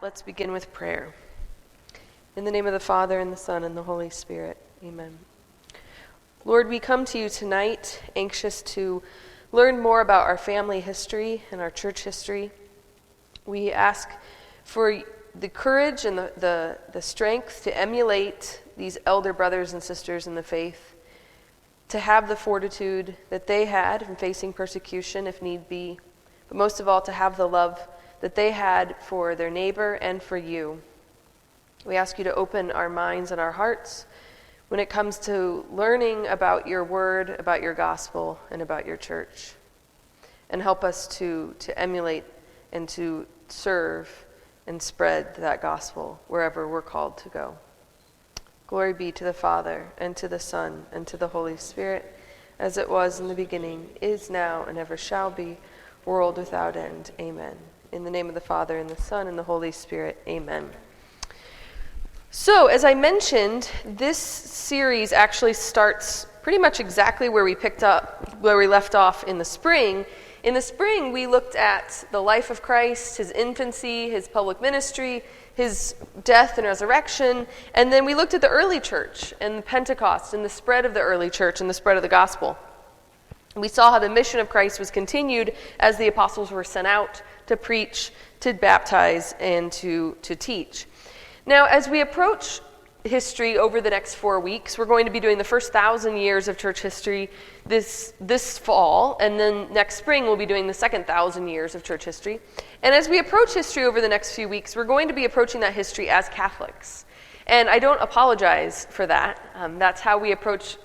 let's begin with prayer. In the name of the Father, and the Son, and the Holy Spirit. Amen. Lord, we come to you tonight anxious to learn more about our family history and our church history. We ask for the courage and the strength to emulate these elder brothers and sisters in the faith, to have the fortitude that they had in facing persecution if need be, but most of all to have the love that they had for their neighbor and for you. We ask you to open our minds and our hearts when it comes to learning about your word, about your gospel, and about your church. And help us to emulate and to serve and spread that gospel wherever we're called to go. Glory be to the Father, and to the Son, and to the Holy Spirit, as it was in the beginning, is now, and ever shall be, world without end. Amen. In the name of the Father, and the Son, and the Holy Spirit. Amen. So, as I mentioned, this series actually starts pretty much exactly where we left off in the spring. In the spring, we looked at the life of Christ, his infancy, his public ministry, his death and resurrection, and then we looked at the early church and the Pentecost and the spread of the early church and the spread of the gospel. We saw how the mission of Christ was continued as the apostles were sent out to preach, to baptize, and to teach. Now, as we approach history over the next 4 weeks, we're going to be doing the first 1,000 years of church history this fall, and then next spring we'll be doing the second 1,000 years of church history. And as we approach history over the next few weeks, we're going to be approaching that history as Catholics. And I don't apologize for that. That's how we approach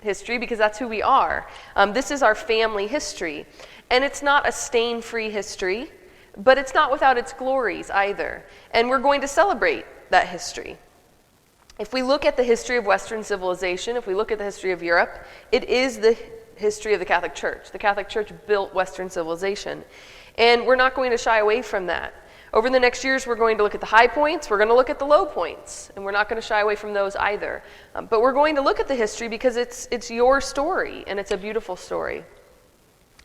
history, because that's who we are. This is our family history. And it's not a stain-free history, but it's not without its glories either. And we're going to celebrate that history. If we look at the history of Western civilization, if we look at the history of Europe, it is the history of the Catholic Church. The Catholic Church built Western civilization. And we're not going to shy away from that. Over the next years, we're going to look at the high points, we're going to look at the low points, and we're not going to shy away from those either. But we're going to look at the history because it's your story, and it's a beautiful story.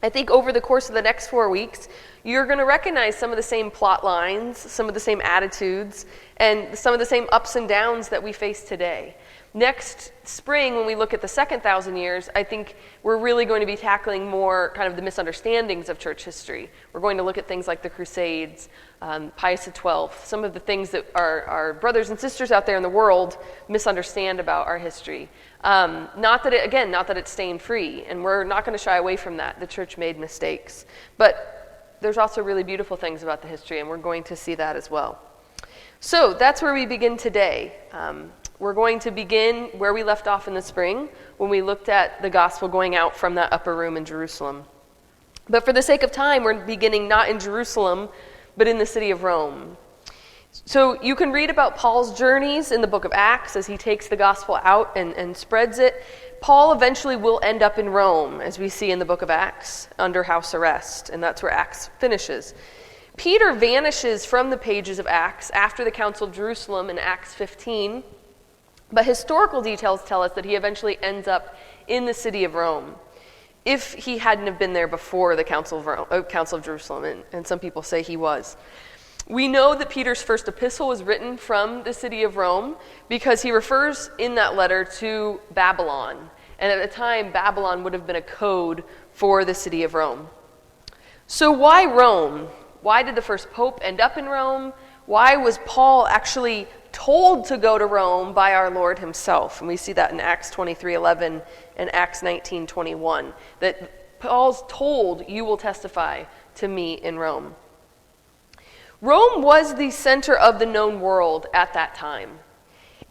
I think over the course of the next 4 weeks, you're going to recognize some of the same plot lines, some of the same attitudes, and some of the same ups and downs that we face today. Next spring, when we look at the second 1,000 years, I think we're really going to be tackling more kind of the misunderstandings of church history. We're going to look at things like the Crusades, Pius XII, some of the things that our brothers and sisters out there in the world misunderstand about our history. Not that it's stain-free, and we're not going to shy away from that. The church made mistakes. But there's also really beautiful things about the history, and we're going to see that as well. So that's where we begin today. We're going to begin where we left off in the spring when we looked at the gospel going out from that upper room in Jerusalem. But for the sake of time, we're beginning not in Jerusalem, but in the city of Rome. So you can read about Paul's journeys in the book of Acts as he takes the gospel out and spreads it. Paul eventually will end up in Rome, as we see in the book of Acts, under house arrest, and that's where Acts finishes. Peter vanishes from the pages of Acts after the Council of Jerusalem in Acts 15, but historical details tell us that he eventually ends up in the city of Rome, if he hadn't have been there before the Council of Jerusalem, and some people say he was. We know that Peter's first epistle was written from the city of Rome because he refers in that letter to Babylon. And at the time, Babylon would have been a code for the city of Rome. So why Rome? Why did the first pope end up in Rome? Why was Paul actually told to go to Rome by our Lord himself? And we see that in Acts 23:11 and Acts 19:21, that Paul's told, you will testify to me in Rome. Rome was the center of the known world at that time.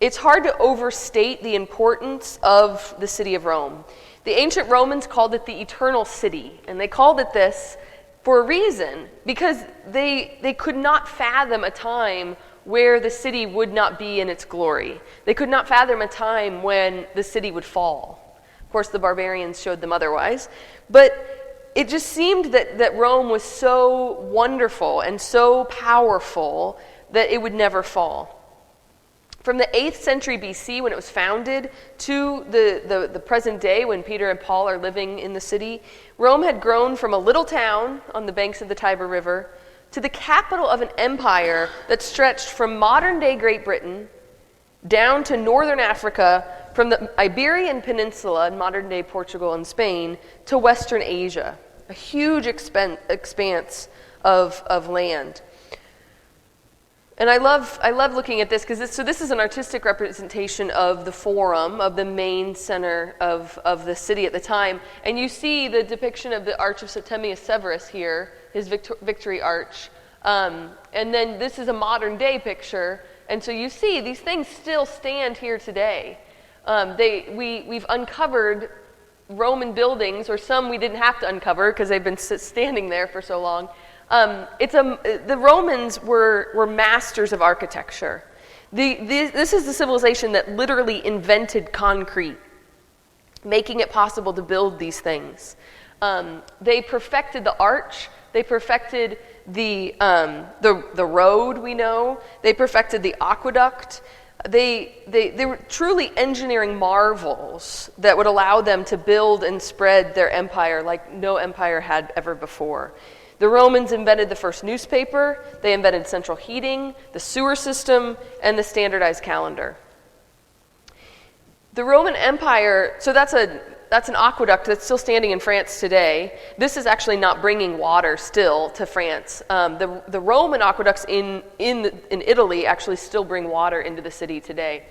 It's hard to overstate the importance of the city of Rome. The ancient Romans called it the eternal city, and they called it this for a reason, because they could not fathom a time where the city would not be in its glory. They could not fathom a time when the city would fall. Of course, the barbarians showed them otherwise, but it just seemed that Rome was so wonderful and so powerful that it would never fall. From the 8th century BC, when it was founded, to the present day, when Peter and Paul are living in the city, Rome had grown from a little town on the banks of the Tiber River to the capital of an empire that stretched from modern-day Great Britain down to northern Africa, from the Iberian Peninsula in modern-day Portugal and Spain to Western Asia, a huge expanse of land. And I love looking at this because this is an artistic representation of the Forum, of the main center of the city at the time. And you see the depiction of the Arch of Septimius Severus here, his victory arch. And then this is a modern day picture. And so you see these things still stand here today. We've uncovered Roman buildings, or some we didn't have to uncover because they've been standing there for so long. The Romans were masters of architecture. This is the civilization that literally invented concrete, making it possible to build these things. They perfected the arch. They perfected the road, we know. They perfected the aqueduct. They were truly engineering marvels that would allow them to build and spread their empire like no empire had ever before. The Romans invented the first newspaper. They invented central heating, the sewer system, and the standardized calendar. The Roman Empire, so that's an aqueduct that's still standing in France today. This is actually not bringing water still to France. The Roman aqueducts in Italy actually still bring water into the city today.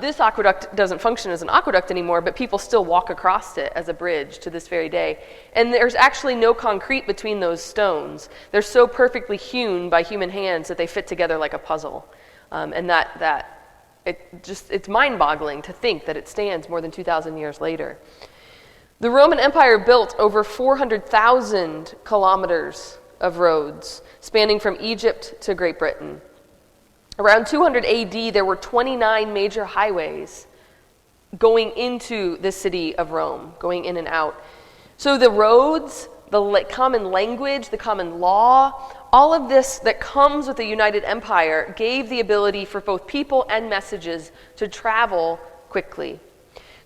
This aqueduct doesn't function as an aqueduct anymore, but people still walk across it as a bridge to this very day. And there's actually no concrete between those stones. They're so perfectly hewn by human hands that they fit together like a puzzle. And it's mind-boggling to think that it stands more than 2,000 years later. The Roman Empire built over 400,000 kilometers of roads, spanning from Egypt to Great Britain. Around 200 AD, there were 29 major highways going into the city of Rome, going in and out. So the roads, the common language, the common law, all of this that comes with the United Empire gave the ability for both people and messages to travel quickly.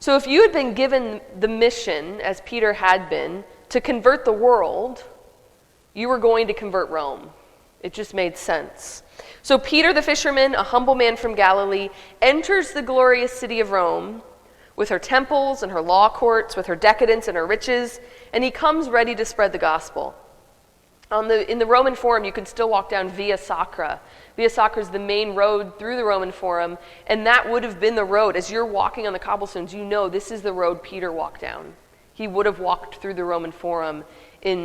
So if you had been given the mission, as Peter had been, to convert the world, you were going to convert Rome. It just made sense. So Peter the fisherman, a humble man from Galilee, enters the glorious city of Rome with her temples and her law courts, with her decadence and her riches, and he comes ready to spread the gospel. In the Roman Forum, you can still walk down Via Sacra. Via Sacra is the main road through the Roman Forum, and that would have been the road. As you're walking on the cobblestones, you know this is the road Peter walked down. He would have walked through the Roman Forum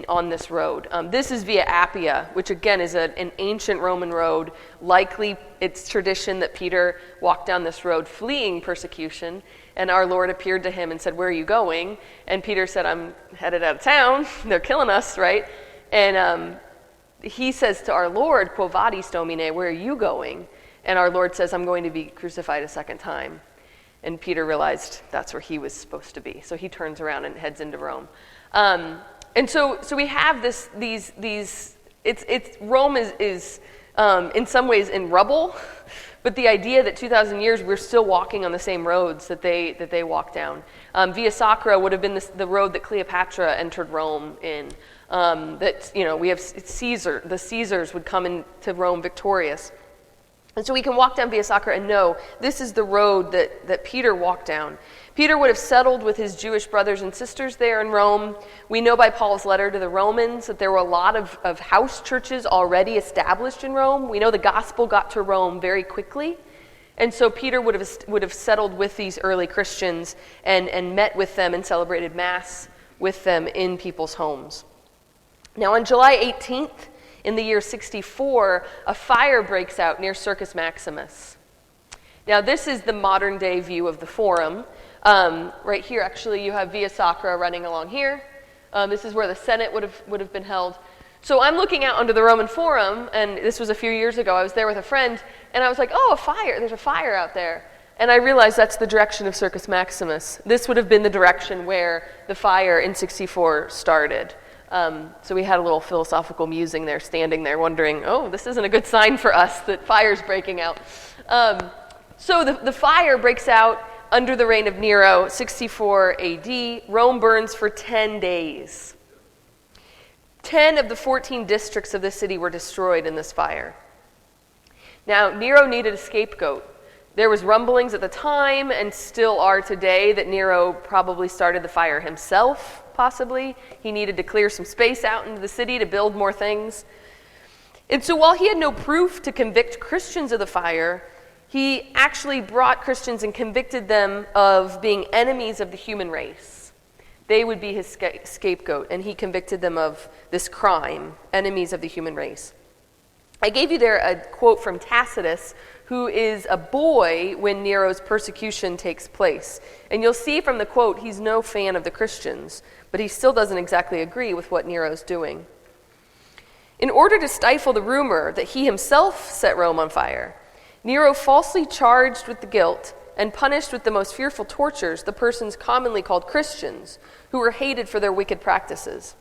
on this road. This is Via Appia, which again is an ancient Roman road. Likely it's tradition that Peter walked down this road fleeing persecution, and our Lord appeared to him and said, "Where are you going?" And Peter said, "I'm headed out of town. They're killing us," right? And he says to our Lord, "Quo vadis, Domine, where are you going?" And our Lord says, "I'm going to be crucified a second time." And Peter realized that's where he was supposed to be. So he turns around and heads into Rome. And so we have Rome is in some ways in rubble, but the idea that 2,000 years we're still walking on the same roads that they walked down. Via Sacra would have been the road that Cleopatra entered Rome in. We have Caesar. The Caesars would come into Rome victorious. And so we can walk down Via Sacra and know this is the road that Peter walked down. Peter would have settled with his Jewish brothers and sisters there in Rome. We know by Paul's letter to the Romans that there were a lot of house churches already established in Rome. We know the gospel got to Rome very quickly. And so Peter would have settled with these early Christians and met with them and celebrated Mass with them in people's homes. Now on July 18th, in the year 64, a fire breaks out near Circus Maximus. Now this is the modern day view of the Forum. Right here, actually, you have Via Sacra running along here. This is where the Senate would have been held. So I'm looking out onto the Roman Forum, and this was a few years ago. I was there with a friend, and I was like, "Oh, a fire! There's a fire out there." And I realized that's the direction of Circus Maximus. This would have been the direction where the fire in 64 started. So we had a little philosophical musing there, standing there, wondering, "Oh, this isn't a good sign for us that fire's breaking out." So the fire breaks out under the reign of Nero, 64 AD. Rome burns for 10 days. 10 of the 14 districts of the city were destroyed in this fire. Now, Nero needed a scapegoat. There was rumblings at the time, and still are today, that Nero probably started the fire himself, possibly. He needed to clear some space out into the city to build more things. And so while he had no proof to convict Christians of the fire, he actually brought Christians and convicted them of being enemies of the human race. They would be his scapegoat, and he convicted them of this crime, enemies of the human race. I gave you there a quote from Tacitus, who is a boy when Nero's persecution takes place. And you'll see from the quote, he's no fan of the Christians, but he still doesn't exactly agree with what Nero's doing. In order to stifle the rumor that he himself set Rome on fire, Nero falsely charged with the guilt and punished with the most fearful tortures the persons commonly called Christians, who were hated for their wicked practices.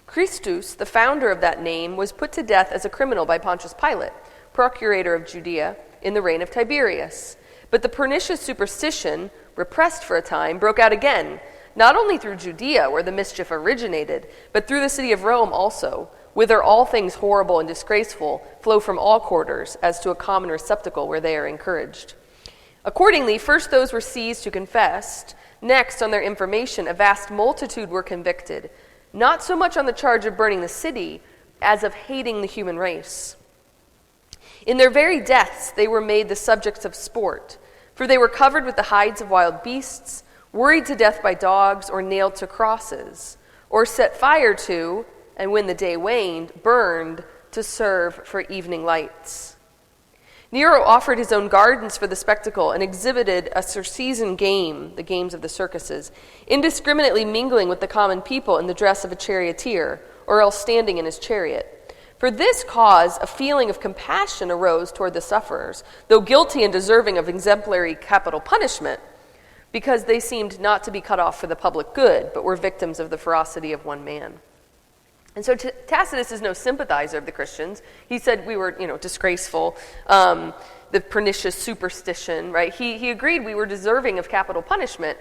Christus, the founder of that name, was put to death as a criminal by Pontius Pilate, procurator of Judea, in the reign of Tiberius. But the pernicious superstition, repressed for a time, broke out again, not only through Judea, where the mischief originated, but through the city of Rome also, whither all things horrible and disgraceful flow from all quarters, as to a common receptacle where they are encouraged. Accordingly, first those were seized who confessed. Next, on their information, a vast multitude were convicted, not so much on the charge of burning the city, as of hating the human race. In their very deaths, they were made the subjects of sport, for they were covered with the hides of wild beasts, worried to death by dogs, or nailed to crosses, or set fire to, and when the day waned, burned to serve for evening lights. Nero offered his own gardens for the spectacle and exhibited a Circensian game, the games of the circuses, indiscriminately mingling with the common people in the dress of a charioteer, or else standing in his chariot. For this cause, a feeling of compassion arose toward the sufferers, though guilty and deserving of exemplary capital punishment, because they seemed not to be cut off for the public good, but were victims of the ferocity of one man. And so Tacitus is no sympathizer of the Christians. He said we were, disgraceful, the pernicious superstition, right? He agreed we were deserving of capital punishment,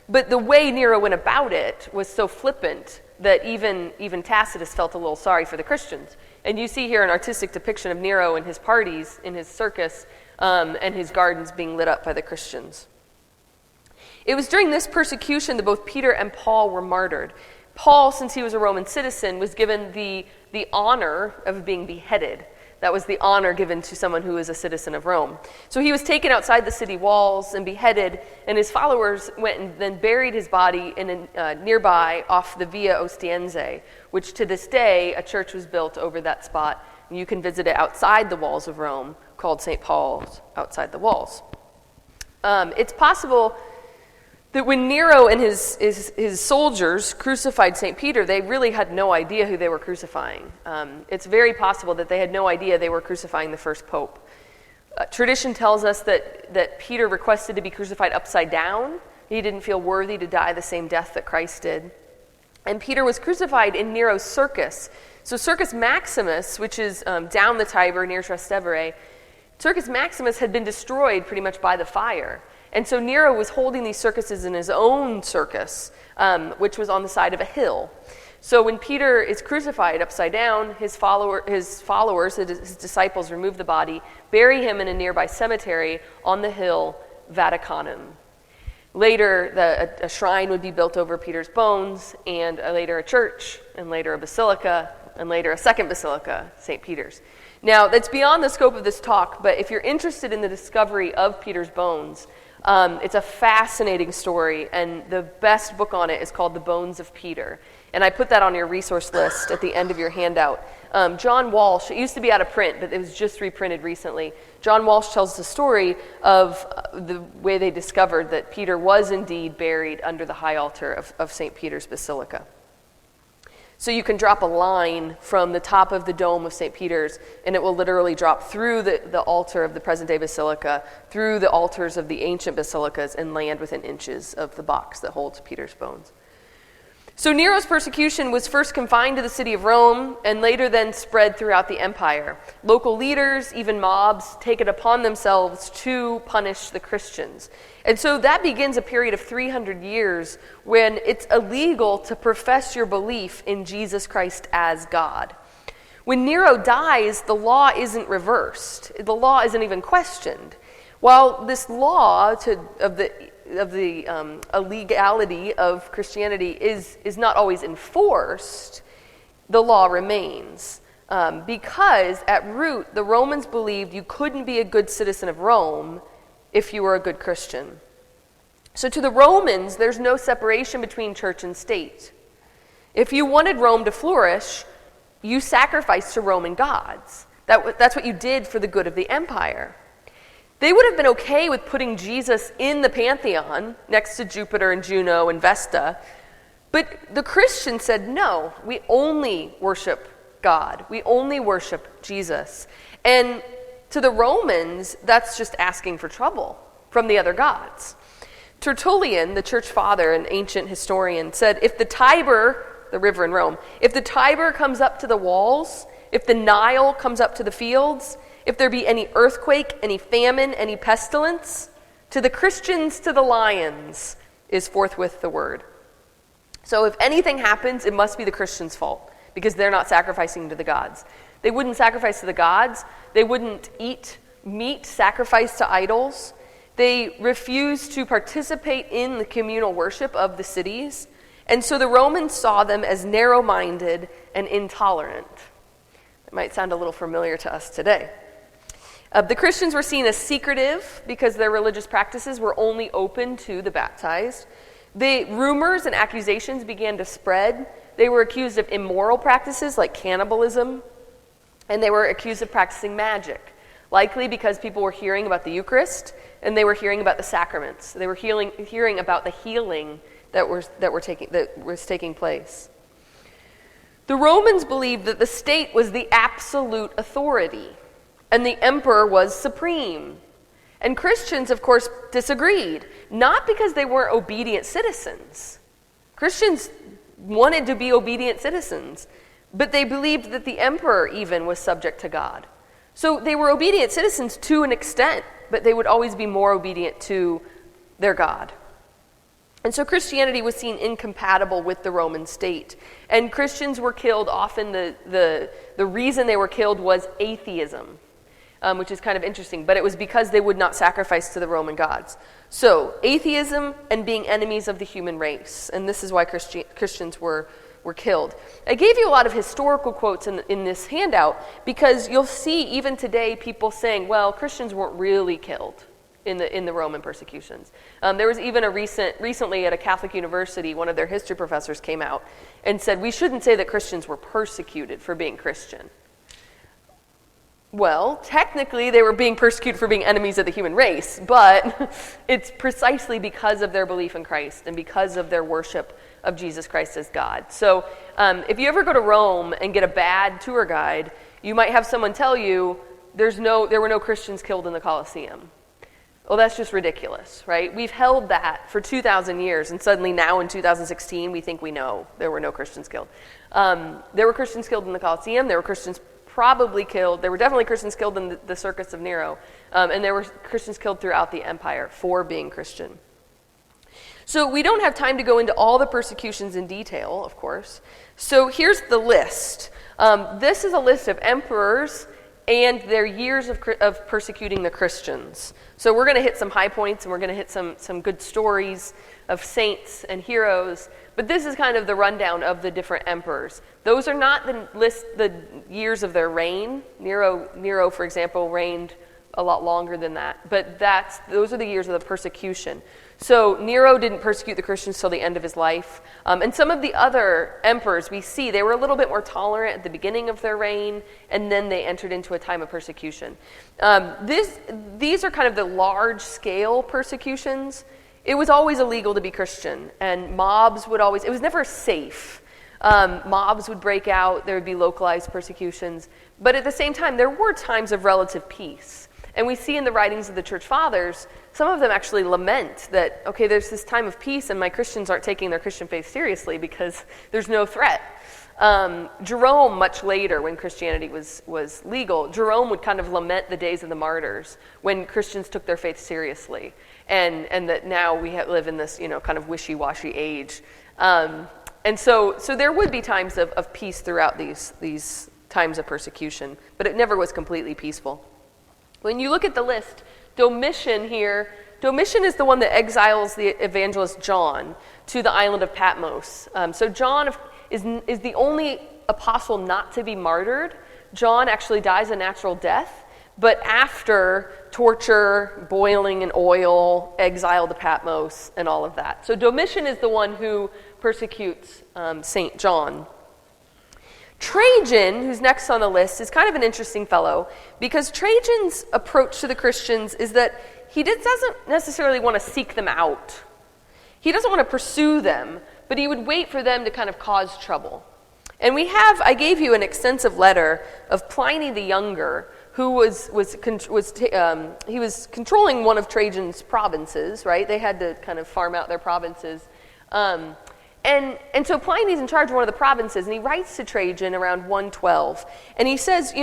but the way Nero went about it was so flippant that even Tacitus felt a little sorry for the Christians. And you see here an artistic depiction of Nero and his parties in his circus and his gardens being lit up by the Christians. It was during this persecution that both Peter and Paul were martyred. Paul, since he was a Roman citizen, was given the honor of being beheaded. That was the honor given to someone who was a citizen of Rome. So he was taken outside the city walls and beheaded, and his followers went and then buried his body in nearby off the Via Ostiense, which to this day, a church was built over that spot. And you can visit it outside the walls of Rome, called St. Paul's outside the walls. It's possible that when Nero and his soldiers crucified St. Peter, they really had no idea who they were crucifying. It's very possible that they had no idea they were crucifying the first pope. Tradition tells us that Peter requested to be crucified upside down. He didn't feel worthy to die the same death that Christ did. And Peter was crucified in Nero's circus. So Circus Maximus, which is down the Tiber near Trastevere, Circus Maximus had been destroyed pretty much by the fire. And so Nero was holding these circuses in his own circus, which was on the side of a hill. So when Peter is crucified upside down, his followers, his disciples, remove the body, bury him in a nearby cemetery on the hill Vaticanum. Later, a shrine would be built over Peter's bones, and later a church, and later a basilica, and later a second basilica, St. Peter's. Now, that's beyond the scope of this talk, but if you're interested in the discovery of Peter's bones, it's a fascinating story, and the best book on it is called The Bones of Peter. And I put that on your resource list at the end of your handout. John Walsh, it used to be out of print, but it was just reprinted recently. John Walsh tells the story of the way they discovered that Peter was indeed buried under the high altar of St. Peter's Basilica. So you can drop a line from the top of the dome of St. Peter's, and it will literally drop through the altar of the present-day basilica, through the altars of the ancient basilicas, and land within inches of the box that holds Peter's bones. So Nero's persecution was first confined to the city of Rome and later then spread throughout the empire. Local leaders, even mobs, take it upon themselves to punish the Christians. And so that begins a period of 300 years when it's illegal to profess your belief in Jesus Christ as God. When Nero dies, the law isn't reversed. The law isn't even questioned. While this law of the illegality of Christianity is not always enforced, the law remains. Because at root, the Romans believed you couldn't be a good citizen of Rome if you were a good Christian. So to the Romans, there's no separation between church and state. If you wanted Rome to flourish, you sacrificed to Roman gods. That's what you did for the good of the empire. They would have been okay with putting Jesus in the pantheon next to Jupiter and Juno and Vesta, but the Christians said, no, we only worship God. We only worship Jesus. And to the Romans, that's just asking for trouble from the other gods. Tertullian, the church father and ancient historian, said, if the Tiber, the river in Rome, if the Tiber comes up to the walls, if the Nile comes up to the fields, if there be any earthquake, any famine, any pestilence, to the Christians, to the lions, is forthwith the word. So if anything happens, it must be the Christians' fault, because they're not sacrificing to the gods. They wouldn't sacrifice to the gods. They wouldn't eat meat sacrificed to idols. They refused to participate in the communal worship of the cities. And so the Romans saw them as narrow-minded and intolerant. It might sound a little familiar to us today. The Christians were seen as secretive because their religious practices were only open to the baptized. The rumors and accusations began to spread. They were accused of immoral practices like cannibalism, and they were accused of practicing magic, likely because people were hearing about the Eucharist and they were hearing about the sacraments. They were hearing about the healing that was taking place. The Romans believed that the state was the absolute authority, and the emperor was supreme. And Christians, of course, disagreed, not because they weren't obedient citizens. Christians wanted to be obedient citizens, but they believed that the emperor even was subject to God. So they were obedient citizens to an extent, but they would always be more obedient to their God. And so Christianity was seen incompatible with the Roman state. And Christians were killed, often the reason they were killed was atheism. Which is kind of interesting, but it was because they would not sacrifice to the Roman gods. So, atheism and being enemies of the human race, and this is why Christians were killed. I gave you a lot of historical quotes in this handout because you'll see even today people saying, well, Christians weren't really killed in the Roman persecutions. There was even recently at a Catholic university, one of their history professors came out and said, we shouldn't say that Christians were persecuted for being Christian. Well, technically they were being persecuted for being enemies of the human race, but it's precisely because of their belief in Christ and because of their worship of Jesus Christ as God. So if you ever go to Rome and get a bad tour guide, you might have someone tell you there were no Christians killed in the Colosseum. Well, that's just ridiculous, right? We've held that for 2,000 years, and suddenly now in 2016 we think we know there were no Christians killed. There were Christians killed in the Colosseum. There were Christians probably killed. There were definitely Christians killed in the circus of Nero, and there were Christians killed throughout the empire for being Christian. So we don't have time to go into all the persecutions in detail, of course. So here's the list. This is a list of emperors and their years of persecuting the Christians. So we're going to hit some high points, and we're going to hit some good stories of saints and heroes. But this is kind of the rundown of the different emperors. Those are not the years of their reign. Nero, for example, reigned a lot longer than that. But those are the years of the persecution. So Nero didn't persecute the Christians till the end of his life. And some of the other emperors we see, they were a little bit more tolerant at the beginning of their reign, and then they entered into a time of persecution. These are kind of the large-scale persecutions. It was always illegal to be Christian, and it was never safe. Mobs would break out, there would be localized persecutions. But at the same time, there were times of relative peace. And we see in the writings of the church fathers, some of them actually lament that, okay, there's this time of peace and my Christians aren't taking their Christian faith seriously because there's no threat. Jerome, much later, when Christianity was legal, Jerome would kind of lament the days of the martyrs when Christians took their faith seriously, and that now we live in this, kind of wishy-washy age. And so there would be times of peace throughout these times of persecution, but it never was completely peaceful. When you look at the list, Domitian is the one that exiles the evangelist John to the island of Patmos. So John is the only apostle not to be martyred. John actually dies a natural death, but after torture, boiling in oil, exile to Patmos, and all of that. So Domitian is the one who persecutes St. John. Trajan, who's next on the list, is kind of an interesting fellow because Trajan's approach to the Christians is that he doesn't necessarily want to seek them out. He doesn't want to pursue them, but he would wait for them to kind of cause trouble. And I gave you an extensive letter of Pliny the Younger, who was controlling one of Trajan's provinces, right? They had to kind of farm out their provinces. And so Pliny's in charge of one of the provinces, and he writes to Trajan around 112. And he says,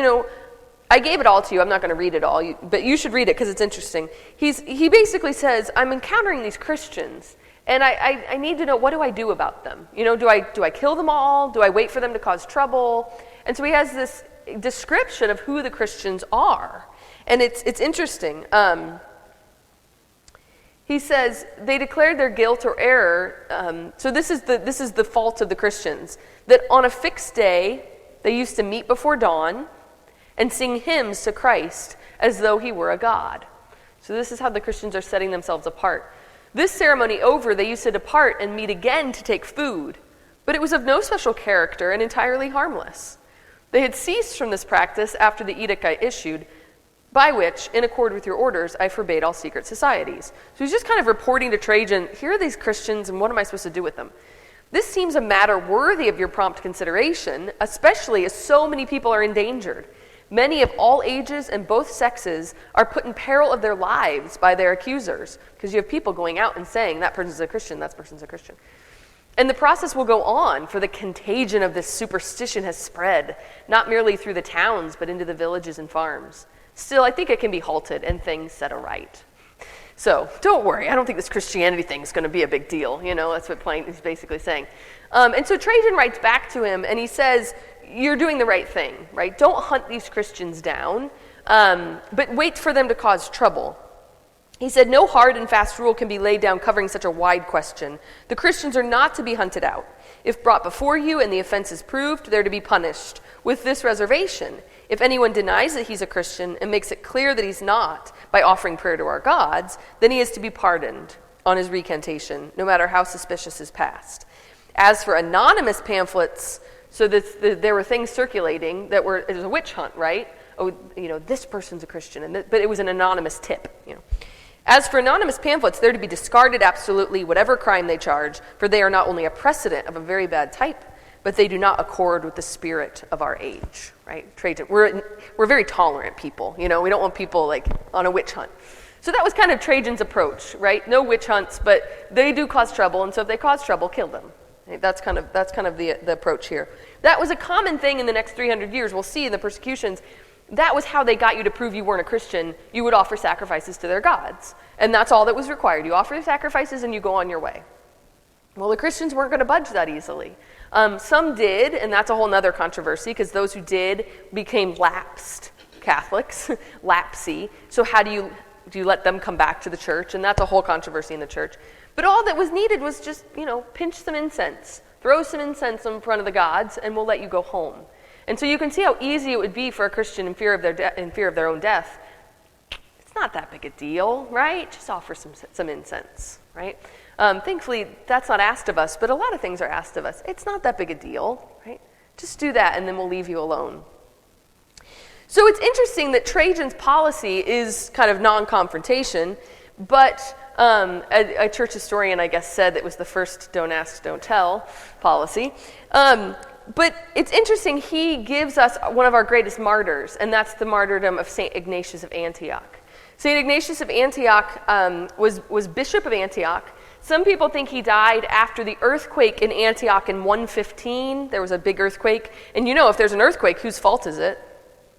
I gave it all to you. I'm not going to read it all, but you should read it because it's interesting. He basically says, I'm encountering these Christians, and I need to know, what do I do about them? Do I kill them all? Do I wait for them to cause trouble? And so he has this description of who the Christians are. And it's interesting. He says, they declared their guilt or error. So this is the fault of the Christians, that on a fixed day, they used to meet before dawn and sing hymns to Christ as though he were a god. So this is how the Christians are setting themselves apart. This ceremony over, they used to depart and meet again to take food, but it was of no special character and entirely harmless. They had ceased from this practice after the edict I issued, by which, in accord with your orders, I forbade all secret societies. So he's just kind of reporting to Trajan, here are these Christians, and what am I supposed to do with them? This seems a matter worthy of your prompt consideration, especially as so many people are endangered. Many of all ages and both sexes are put in peril of their lives by their accusers, because you have people going out and saying, that person's a Christian, that person's a Christian. And the process will go on, for the contagion of this superstition has spread, not merely through the towns, but into the villages and farms. Still, I think it can be halted and things set aright. So, don't worry, I don't think this Christianity thing is going to be a big deal. That's what Pliny is basically saying. And so Trajan writes back to him, and he says, you're doing the right thing, right? Don't hunt these Christians down, but wait for them to cause trouble. He said, no hard and fast rule can be laid down covering such a wide question. The Christians are not to be hunted out. If brought before you and the offense is proved, they're to be punished, with this reservation. If anyone denies that he's a Christian and makes it clear that he's not by offering prayer to our gods, then he is to be pardoned on his recantation, no matter how suspicious his past. As for anonymous pamphlets, so there were things circulating it was a witch hunt, right? Oh, this person's a Christian, but it was an anonymous tip, As for anonymous pamphlets, they're to be discarded absolutely, whatever crime they charge, for they are not only a precedent of a very bad type, but they do not accord with the spirit of our age, right? Trajan, we're very tolerant people, we don't want people like on a witch hunt. So that was kind of Trajan's approach, right? No witch hunts, but they do cause trouble, and so if they cause trouble, kill them. Right? That's kind of the approach here. That was a common thing in the next 300 years. We'll see in the persecutions. That was how they got you to prove you weren't a Christian. You would offer sacrifices to their gods, and that's all that was required. You offer the sacrifices, and you go on your way. Well, the Christians weren't going to budge that easily. Some did, and that's a whole other controversy, because those who did became lapsed Catholics, lapsy. So how do you let them come back to the church? And that's a whole controversy in the church. But all that was needed was just, pinch some incense, throw some incense in front of the gods, and we'll let you go home. And so you can see how easy it would be for a Christian in fear of their own death. It's not that big a deal, right? Just offer some incense, right? Thankfully, that's not asked of us, but a lot of things are asked of us. It's not that big a deal, right? Just do that, and then we'll leave you alone. So it's interesting that Trajan's policy is kind of non-confrontation, but a church historian, I guess, said it was the first don't ask, don't tell policy. But it's interesting, he gives us one of our greatest martyrs, and that's the martyrdom of St. Ignatius of Antioch. St. Ignatius of Antioch was bishop of Antioch. Some people think he died after the earthquake in Antioch in 115. There was a big earthquake. And if there's an earthquake, whose fault is it?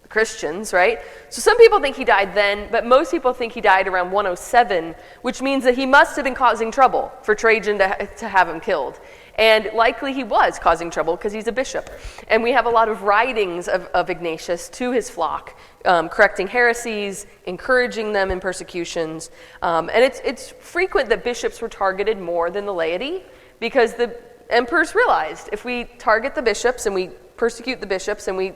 The Christians, right? So some people think he died then, but most people think he died around 107, which means that he must have been causing trouble for Trajan to have him killed. And likely he was causing trouble because he's a bishop. And we have a lot of writings of Ignatius to his flock, correcting heresies, encouraging them in persecutions. And it's frequent that bishops were targeted more than the laity because the emperors realized if we target the bishops and we persecute the bishops and we,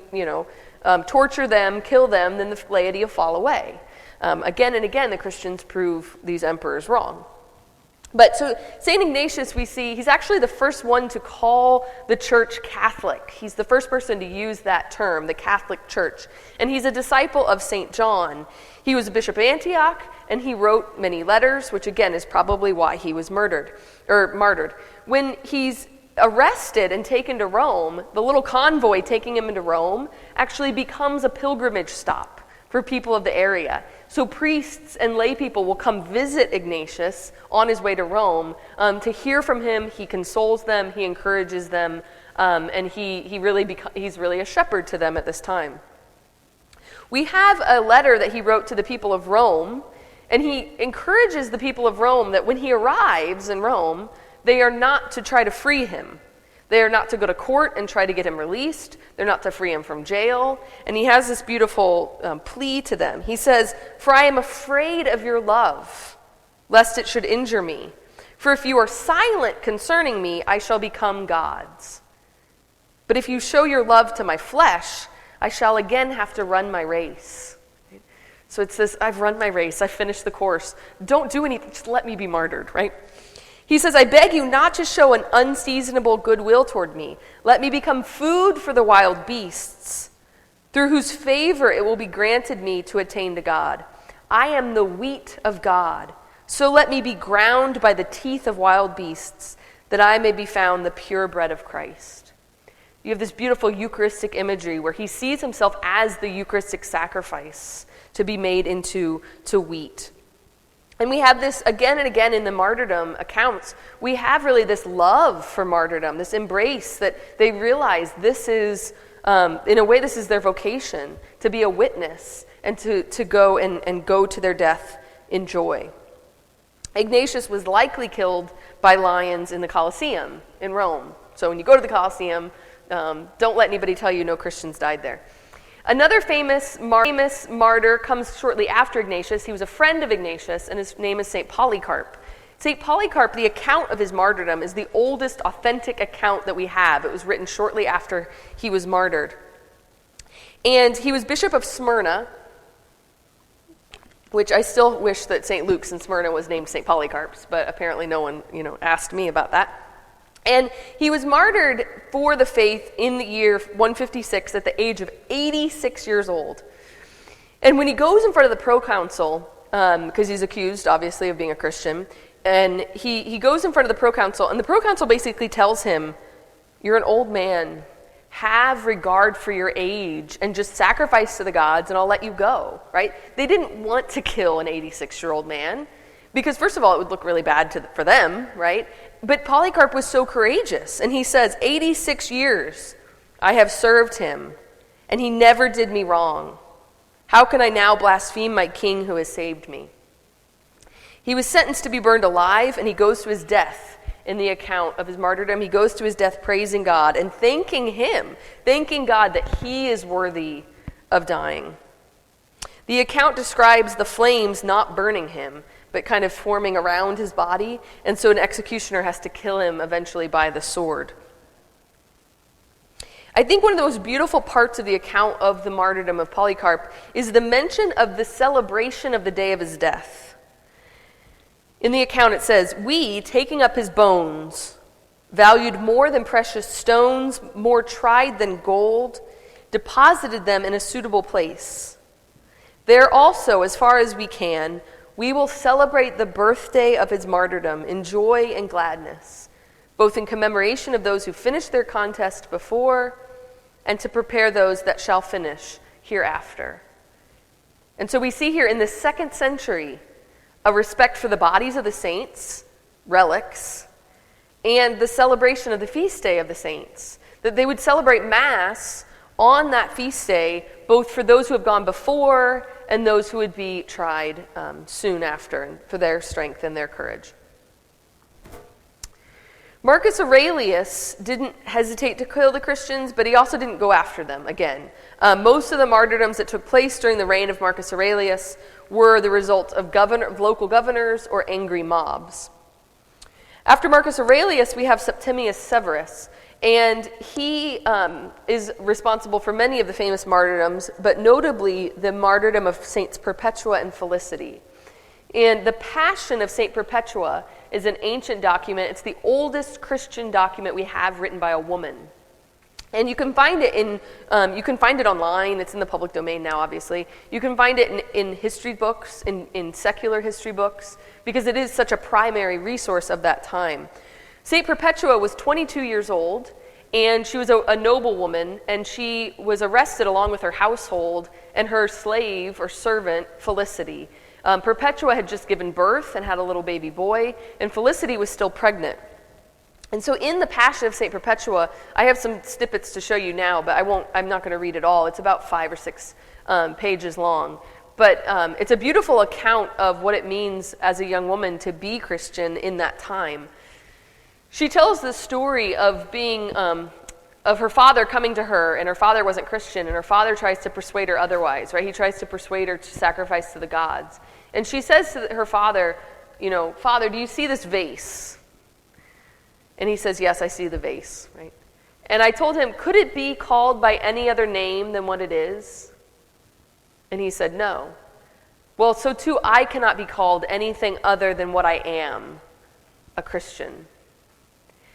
torture them, kill them, then the laity will fall away. Again and again, the Christians prove these emperors wrong. But so St. Ignatius, we see, he's actually the first one to call the church Catholic. He's the first person to use that term, the Catholic Church. And he's a disciple of St. John. He was a bishop of Antioch, and he wrote many letters, which again is probably why he was martyred. When he's arrested and taken to Rome, the little convoy taking him into Rome actually becomes a pilgrimage stop for people of the area. So priests and lay people will come visit Ignatius on his way to Rome to hear from him. He consoles them, he encourages them, and he's really a shepherd to them at this time. We have a letter that he wrote to the people of Rome, and he encourages the people of Rome that when he arrives in Rome, they are not to try to free him. They are not to go to court and try to get him released. They're not to free him from jail. And he has this beautiful plea to them. He says, "For I am afraid of your love, lest it should injure me. For if you are silent concerning me, I shall become God's. But if you show your love to my flesh, I shall again have to run my race." So it's this, I've run my race, I've finished the course. Don't do anything, just let me be martyred, right? He says, "I beg you not to show an unseasonable goodwill toward me. Let me become food for the wild beasts, through whose favor it will be granted me to attain to God. I am the wheat of God, so let me be ground by the teeth of wild beasts, that I may be found the pure bread of Christ." You have this beautiful Eucharistic imagery where he sees himself as the Eucharistic sacrifice to be made into wheat. And we have this again and again in the martyrdom accounts. We have really this love for martyrdom, this embrace that they realize this is, in a way, this is their vocation, to be a witness and to go and go to their death in joy. Ignatius was likely killed by lions in the Colosseum in Rome. So when you go to the Colosseum, don't let anybody tell you no Christians died there. Another famous martyr comes shortly after Ignatius. He was a friend of Ignatius, and his name is St. Polycarp. St. Polycarp, the account of his martyrdom, is the oldest authentic account that we have. It was written shortly after he was martyred. And he was bishop of Smyrna, which I still wish that St. Luke's in Smyrna was named St. Polycarp's, but apparently no one, asked me about that. And he was martyred for the faith in the year 156 at the age of 86 years old. And when he goes in front of the proconsul, because he's accused, obviously, of being a Christian, and he goes in front of the proconsul, and the proconsul basically tells him, "You're an old man. Have regard for your age and just sacrifice to the gods, and I'll let you go," right? They didn't want to kill an 86-year-old man because, first of all, it would look really bad for them, right? But Polycarp was so courageous, and he says, 86 years I have served him, and he never did me wrong. How can I now blaspheme my king who has saved me?" He was sentenced to be burned alive, and he goes to his death in the account of his martyrdom. He goes to his death praising God and thanking God that he is worthy of dying. The account describes the flames not burning him, but kind of forming around his body, and so an executioner has to kill him eventually by the sword. I think one of the most beautiful parts of the account of the martyrdom of Polycarp is the mention of the celebration of the day of his death. In the account it says, "We, taking up his bones, valued more than precious stones, more tried than gold, deposited them in a suitable place. There also, as far as we can, we will celebrate the birthday of his martyrdom in joy and gladness, both in commemoration of those who finished their contest before and to prepare those that shall finish hereafter." And so we see here in the 2nd century a respect for the bodies of the saints, relics, and the celebration of the feast day of the saints. That they would celebrate Mass on that feast day, both for those who have gone before and those who would be tried soon after, and for their strength and their courage. Marcus Aurelius didn't hesitate to kill the Christians, but he also didn't go after them again. Most of the martyrdoms that took place during the reign of Marcus Aurelius were the result of local governors or angry mobs. After Marcus Aurelius, we have Septimius Severus, and he is responsible for many of the famous martyrdoms, but notably the martyrdom of Saints Perpetua and Felicity. And the Passion of Saint Perpetua is an ancient document. It's the oldest Christian document we have written by a woman. And you can find it you can find it online. It's in the public domain now, obviously. You can find it in history books, in secular history books, because it is such a primary resource of that time. Saint Perpetua was 22 years old, and she was a noblewoman, and she was arrested along with her household and her slave or servant, Felicity. Perpetua had just given birth and had a little baby boy, and Felicity was still pregnant. And so in the Passion of St. Perpetua, I have some snippets to show you now, but I'm not going to read it all. It's about 5 or 6 pages long. But it's a beautiful account of what it means as a young woman to be Christian in that time. She tells the story of being of her father coming to her, and her father wasn't Christian, and her father tries to persuade her otherwise, right? He tries to persuade her to sacrifice to the gods. And she says to her father, "Father, do you see this vase?" And he says, "Yes, I see the vase," right? And I told him, "Could it be called by any other name than what it is?" And he said, "No." "Well, so too I cannot be called anything other than what I am, a Christian."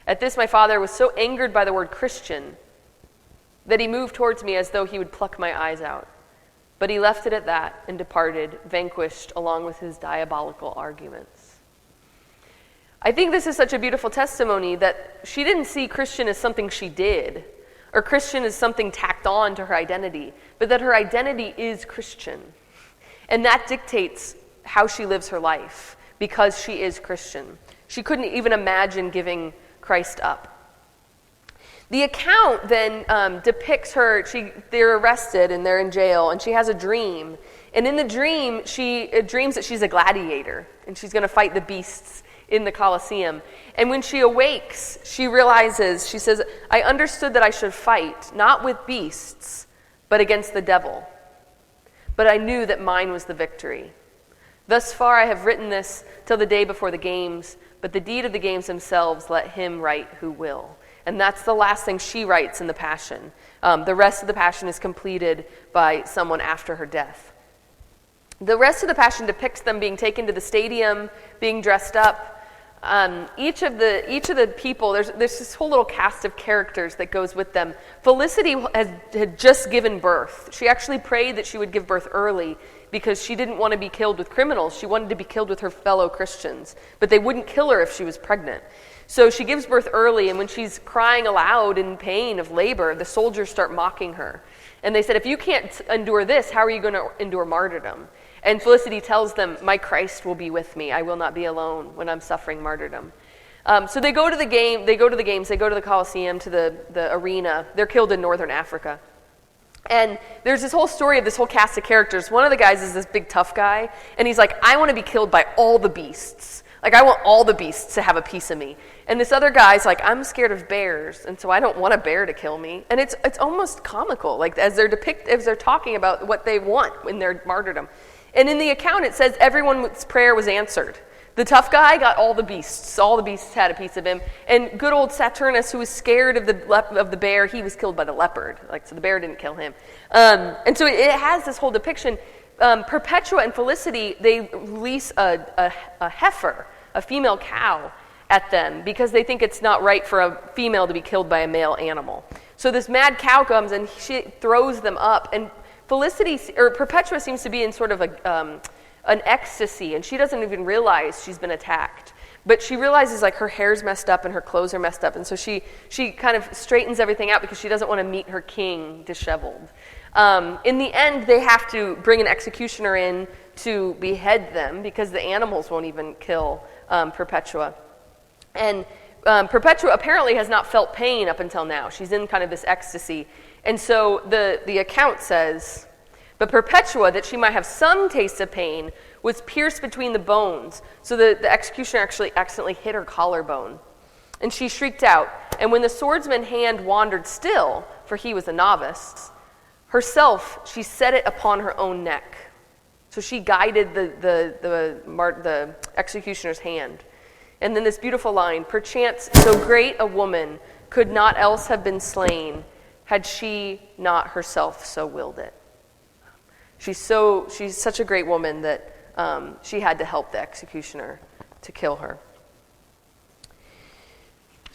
At this, my father was so angered by the word Christian that he moved towards me as though he would pluck my eyes out. But he left it at that and departed, vanquished along with his diabolical arguments. I think this is such a beautiful testimony that she didn't see Christian as something she did, or Christian as something tacked on to her identity, but that her identity is Christian. And that dictates how she lives her life, because she is Christian. She couldn't even imagine giving Christ up. The account then depicts her. They're arrested and they're in jail, and she has a dream. And in the dream, she dreams that she's a gladiator, and she's going to fight the beasts in the Colosseum. And when she awakes, she realizes, she says, "I understood that I should fight, not with beasts, but against the devil. But I knew that mine was the victory. Thus far I have written this till the day before the games, but the deed of the games themselves let him write who will." And that's the last thing she writes in the Passion. The rest of the Passion is completed by someone after her death. The rest of the Passion depicts them being taken to the stadium, being dressed up. Each of the people, there's this whole little cast of characters that goes with them. Felicity had just given birth. She actually prayed that she would give birth early because she didn't want to be killed with criminals. She wanted to be killed with her fellow Christians, but they wouldn't kill her if she was pregnant. So she gives birth early, and when she's crying aloud in pain of labor, the soldiers start mocking her. And they said, "If you can't endure this, how are you going to endure martyrdom?" And Felicity tells them, "My Christ will be with me. I will not be alone when I'm suffering martyrdom." So they go to the games, they go to the Colosseum, to the arena. They're killed in northern Africa. And there's this whole story of this whole cast of characters. One of the guys is this big tough guy, and he's like, "I want to be killed by all the beasts. Like, I want all the beasts to have a piece of me." And this other guy's like, "I'm scared of bears, and so I don't want a bear to kill me." And it's almost comical, like as they're talking about what they want in their martyrdom. And in the account, it says everyone's prayer was answered. The tough guy got all the beasts. All the beasts had a piece of him. And good old Saturnus, who was scared of the bear, he was killed by the leopard. So the bear didn't kill him. And so it has this whole depiction. Perpetua and Felicity, they release a heifer, a female cow, at them because they think it's not right for a female to be killed by a male animal. So this mad cow comes and she throws them up, and Perpetua seems to be in sort of an ecstasy, and she doesn't even realize she's been attacked. But she realizes like her hair's messed up and her clothes are messed up, and so she kind of straightens everything out because she doesn't want to meet her king disheveled. In the end, they have to bring an executioner in to behead them because the animals won't even kill Perpetua. And Perpetua apparently has not felt pain up until now. She's in kind of this ecstasy. And so the account says, but Perpetua, that she might have some taste of pain, was pierced between the bones. So the executioner actually accidentally hit her collarbone. And she shrieked out. And when the swordsman's hand wandered still, for he was a novice, herself she set it upon her own neck. So she guided the executioner's hand. And then this beautiful line, perchance so great a woman could not else have been slain, had she not herself so willed it. She's such a great woman that she had to help the executioner to kill her.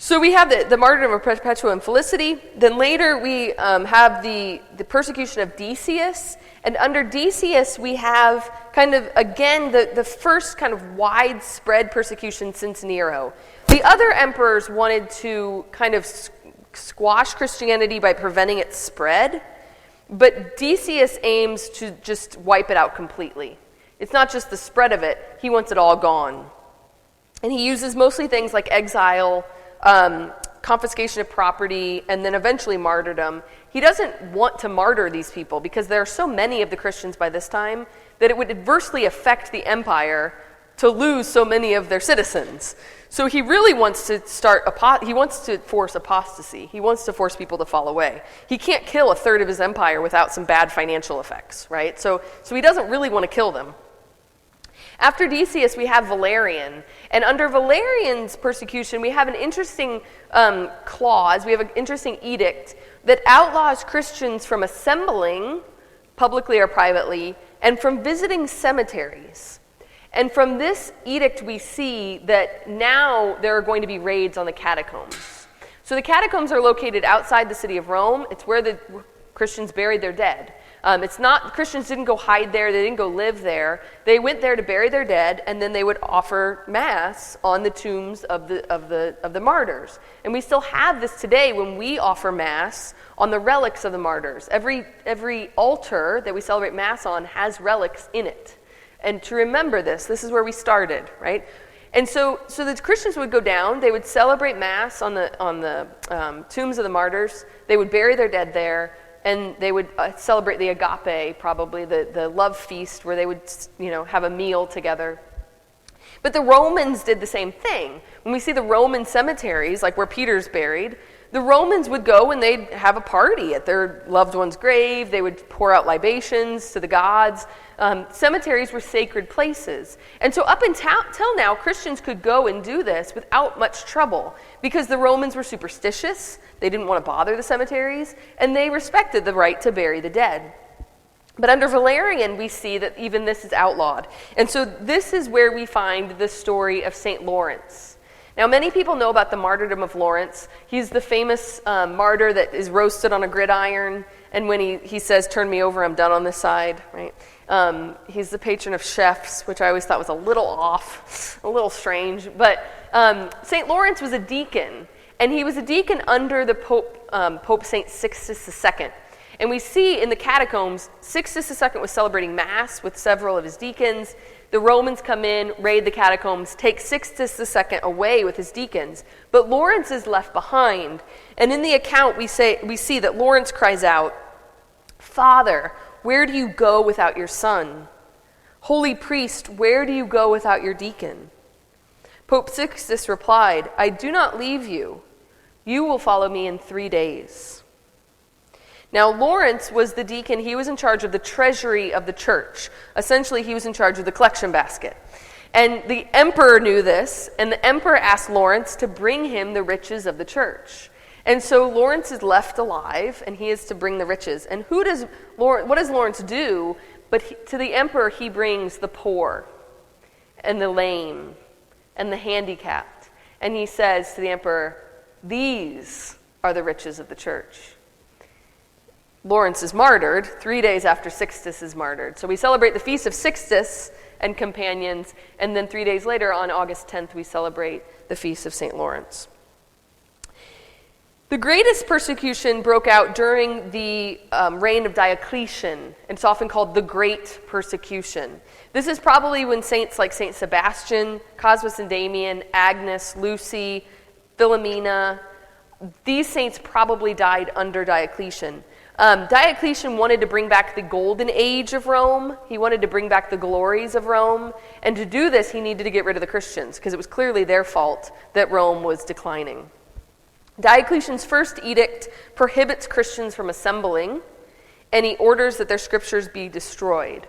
So we have the martyrdom of Perpetua and Felicity. Then later we have the persecution of Decius. And under Decius we have kind of, again, the first kind of widespread persecution since Nero. The other emperors wanted to kind of squash Christianity by preventing its spread. But Decius aims to just wipe it out completely. It's not just the spread of it. He wants it all gone. And he uses mostly things like exile, confiscation of property, and then eventually martyrdom. He doesn't want to martyr these people because there are so many of the Christians by this time that it would adversely affect the empire to lose so many of their citizens. So he really wants to he wants to force apostasy. He wants to force people to fall away. He can't kill a third of his empire without some bad financial effects, right? So he doesn't really want to kill them. After Decius, we have Valerian. And under Valerian's persecution, we have an interesting clause, we have an interesting edict that outlaws Christians from assembling, publicly or privately, and from visiting cemeteries. And from this edict, we see that now there are going to be raids on the catacombs. So the catacombs are located outside the city of Rome. It's where the Christians buried their dead. Christians didn't go hide there, they didn't go live there. They went there to bury their dead, and then they would offer mass on the tombs of the martyrs. And we still have this today when we offer mass on the relics of the martyrs. Every altar that we celebrate mass on has relics in it. And to remember this is where we started, right? And so the Christians would go down, they would celebrate mass on the tombs of the martyrs, they would bury their dead there, and they would celebrate the agape, probably the love feast, where they would have a meal together. But the Romans did the same thing. When we see the Roman cemeteries, like where Peter's buried, the Romans would go and they'd have a party at their loved one's grave. They would pour out libations to the gods. Cemeteries were sacred places. And so up until now, Christians could go and do this without much trouble because the Romans were superstitious. They didn't want to bother the cemeteries, and they respected the right to bury the dead. But under Valerian, we see that even this is outlawed. And so this is where we find the story of St. Lawrence. Now, many people know about the martyrdom of Lawrence. He's the famous martyr that is roasted on a gridiron, and when he says, "Turn me over, I'm done on this side," right? He's the patron of chefs, which I always thought was a little off, a little strange. But St. Lawrence was a deacon, and he was a deacon under the Pope St. Sixtus II. And we see in the catacombs, Sixtus II was celebrating Mass with several of his deacons. The Romans come in, raid the catacombs, take Sixtus II away with his deacons. But Lawrence is left behind. And in the account, we see that Lawrence cries out, "Father, where do you go without your son? Holy priest, where do you go without your deacon?" Pope Sixtus replied, "I do not leave you. You will follow me in 3 days." Now, Lawrence was the deacon. He was in charge of the treasury of the church. Essentially, he was in charge of the collection basket. And the emperor knew this, and the emperor asked Lawrence to bring him the riches of the church. And so Lawrence is left alive, and he is to bring the riches. And what does Lawrence do? But to the emperor, he brings the poor, and the lame, and the handicapped. And he says to the emperor, "These are the riches of the church." Lawrence is martyred 3 days after Sixtus is martyred. So we celebrate the feast of Sixtus and companions, and then 3 days later, on August 10th, we celebrate the feast of St. Lawrence. The greatest persecution broke out during the reign of Diocletian. It's often called the Great Persecution. This is probably when saints like Saint Sebastian, Cosmas and Damian, Agnes, Lucy, Philomena, these saints probably died under Diocletian. Diocletian wanted to bring back the golden age of Rome. He wanted to bring back the glories of Rome. And to do this, he needed to get rid of the Christians, because it was clearly their fault that Rome was declining. Diocletian's first edict prohibits Christians from assembling, and he orders that their scriptures be destroyed.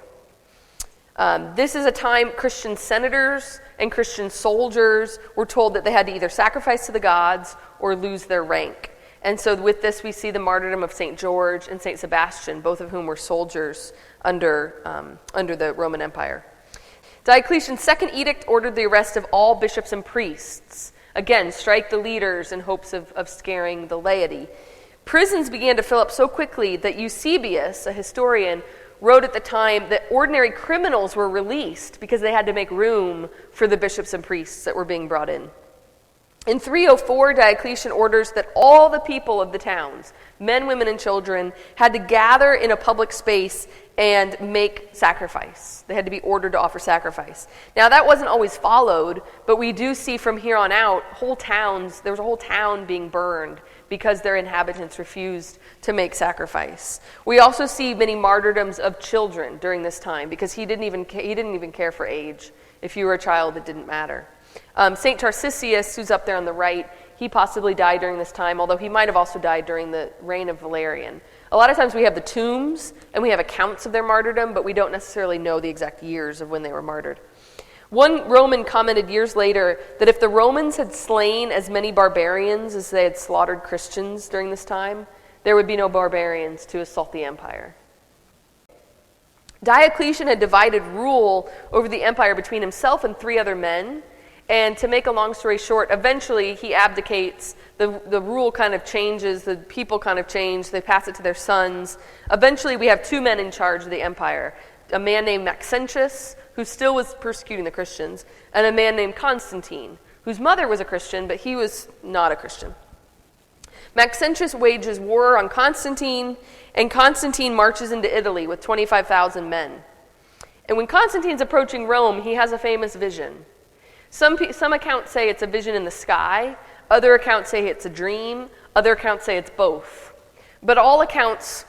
This is a time Christian senators and Christian soldiers were told that they had to either sacrifice to the gods or lose their rank. And so with this, we see the martyrdom of St. George and St. Sebastian, both of whom were soldiers under the Roman Empire. Diocletian's second edict ordered the arrest of all bishops and priests. Again, strike the leaders in hopes of scaring the laity. Prisons began to fill up so quickly that Eusebius, a historian, wrote at the time that ordinary criminals were released because they had to make room for the bishops and priests that were being brought in. In 304, Diocletian orders that all the people of the towns, men, women, and children, had to gather in a public space and make sacrifice. They had to be ordered to offer sacrifice. Now, that wasn't always followed, but we do see from here on out, there was a whole town being burned because their inhabitants refused to make sacrifice. We also see many martyrdoms of children during this time, because he didn't even care for age. If you were a child, it didn't matter. St. Tarcisius, who's up there on the right, he possibly died during this time, although he might have also died during the reign of Valerian. A lot of times we have the tombs and we have accounts of their martyrdom, but we don't necessarily know the exact years of when they were martyred. One Roman commented years later that if the Romans had slain as many barbarians as they had slaughtered Christians during this time, there would be no barbarians to assault the empire. Diocletian had divided rule over the empire between himself and 3 other men. And to make a long story short, eventually he abdicates, the rule kind of changes, the people kind of change, they pass it to their sons. Eventually we have 2 men in charge of the empire, a man named Maxentius, who still was persecuting the Christians, and a man named Constantine, whose mother was a Christian, but he was not a Christian. Maxentius wages war on Constantine, and Constantine marches into Italy with 25,000 men. And when Constantine's approaching Rome, he has a famous vision. Some accounts say it's a vision in the sky. Other accounts say it's a dream. Other accounts say it's both. But all accounts